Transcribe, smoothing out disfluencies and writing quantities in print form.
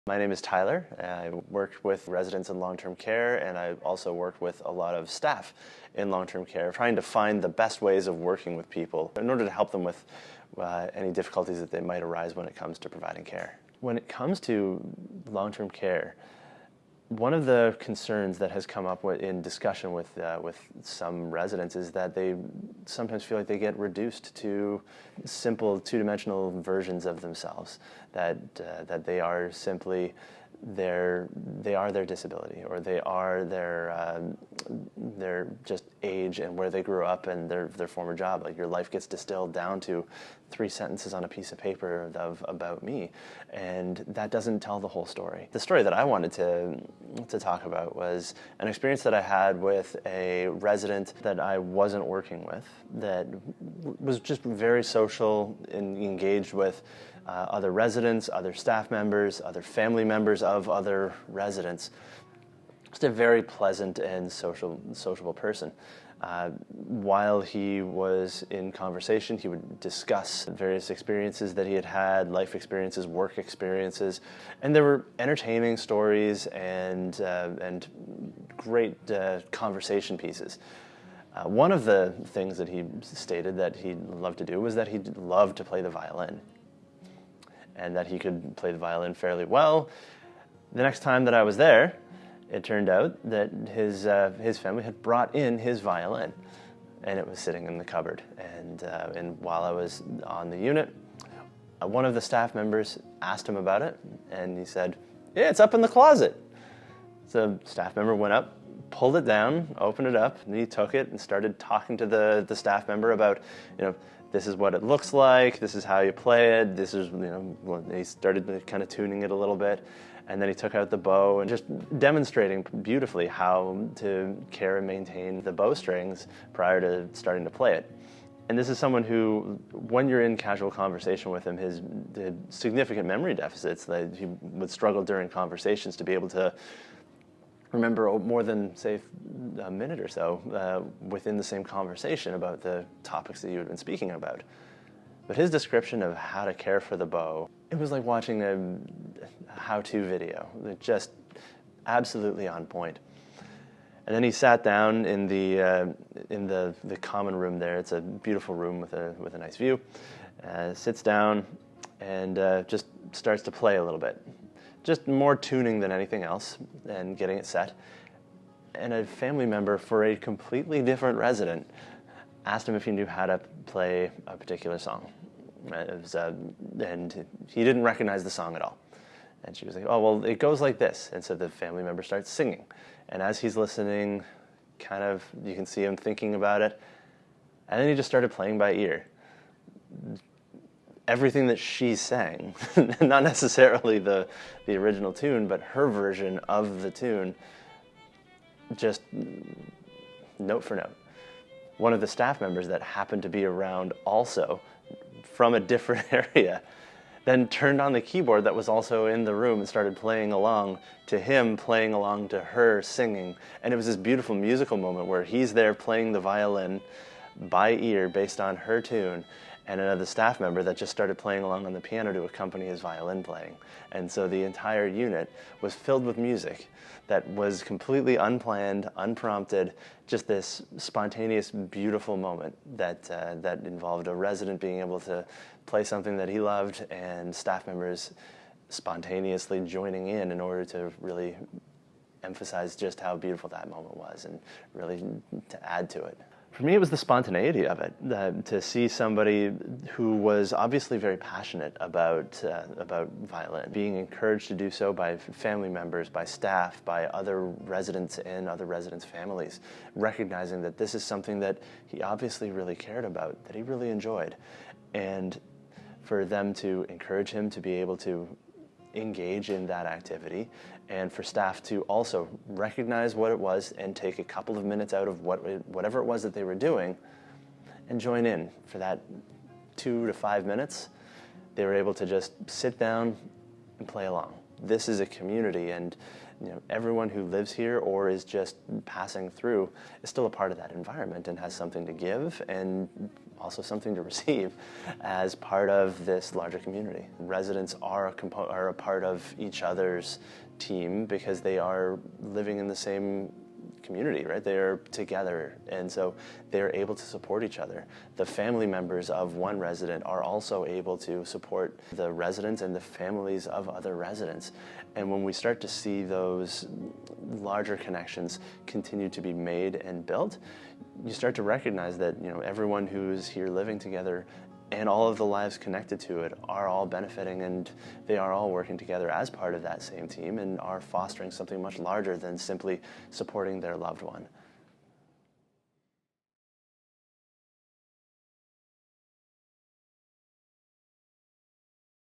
My name is Tyler. I work with residents in long-term care, and I also work with a lot of staff in long-term care, trying to find the best ways of working with people in order to help them with any difficulties that they might arise when it comes to providing care. When it comes to long-term care, one of the concerns that has come up in discussion with some residents is that they sometimes feel like they get reduced to simple two-dimensional versions of themselves, that they are simply their disability, or they are their just age and where they grew up and their former job. Like, your life gets distilled down to 3 sentences on a piece of paper about me, and that doesn't tell the whole story. The story that I wanted to talk about was an experience that I had with a resident that I wasn't working with, that was just very social and engaged with other residents, other staff members, other family members of other residents. Just a very pleasant and sociable person. While he was in conversation, he would discuss various experiences that he had had, life experiences, work experiences, and there were entertaining stories and great conversation pieces. One of the things that he stated that he loved to do was that he loved to play the violin, and that he could play the violin fairly well. The next time that I was there, it turned out that his family had brought in his violin, and it was sitting in the cupboard. And while I was on the unit, one of the staff members asked him about it, and he said, "Yeah, it's up in the closet." So the staff member went up, pulled it down, opened it up, and he took it and started talking to the staff member about, this is what it looks like, this is how you play it, this is, he started kind of tuning it a little bit, and then he took out the bow and just demonstrating beautifully how to care and maintain the bowstrings prior to starting to play it. And this is someone who, when you're in casual conversation with him, had significant memory deficits, that he would struggle during conversations to be able to remember more than, say, a minute or so within the same conversation about the topics that you had been speaking about. But his description of how to care for the bow, it was like watching a how-to video. Just absolutely on point. And then he sat down in the common room there. It's a beautiful room with a nice view. Sits down and just starts to play a little bit. Just more tuning than anything else and getting it set. And a family member for a completely different resident asked him if he knew how to play a particular song. And he didn't recognize the song at all. And she was like, "Oh, well, it goes like this." And so the family member starts singing. And as he's listening, kind of, you can see him thinking about it. And then he just started playing by ear. Everything that she sang, not necessarily the original tune, but her version of the tune, just note for note. One of the staff members that happened to be around also from a different area then turned on the keyboard that was also in the room and started playing along to him, playing along to her singing. And it was this beautiful musical moment where he's there playing the violin by ear based on her tune, and another staff member that just started playing along on the piano to accompany his violin playing. And so the entire unit was filled with music that was completely unplanned, unprompted, just this spontaneous, beautiful moment that involved a resident being able to play something that he loved and staff members spontaneously joining in order to really emphasize just how beautiful that moment was and really to add to it. For me, it was the spontaneity of it, to see somebody who was obviously very passionate about violin, being encouraged to do so by family members, by staff, by other residents and other residents' families, recognizing that this is something that he obviously really cared about, that he really enjoyed. And for them to encourage him to be able to engage in that activity, and for staff to also recognize what it was and take a couple of minutes out of whatever it was that they were doing and join in for that 2 to 5 minutes. They were able to just sit down and play along. This is a community, and everyone who lives here or is just passing through is still a part of that environment and has something to give and also something to receive as part of this larger community. Residents are a part of each other's team because they are living in the same community, right? They are together, and so they're able to support each other. The family members of one resident are also able to support the residents and the families of other residents. And when we start to see those larger connections continue to be made and built, you start to recognize that everyone who's here living together and all of the lives connected to it are all benefiting, and they are all working together as part of that same team and are fostering something much larger than simply supporting their loved one.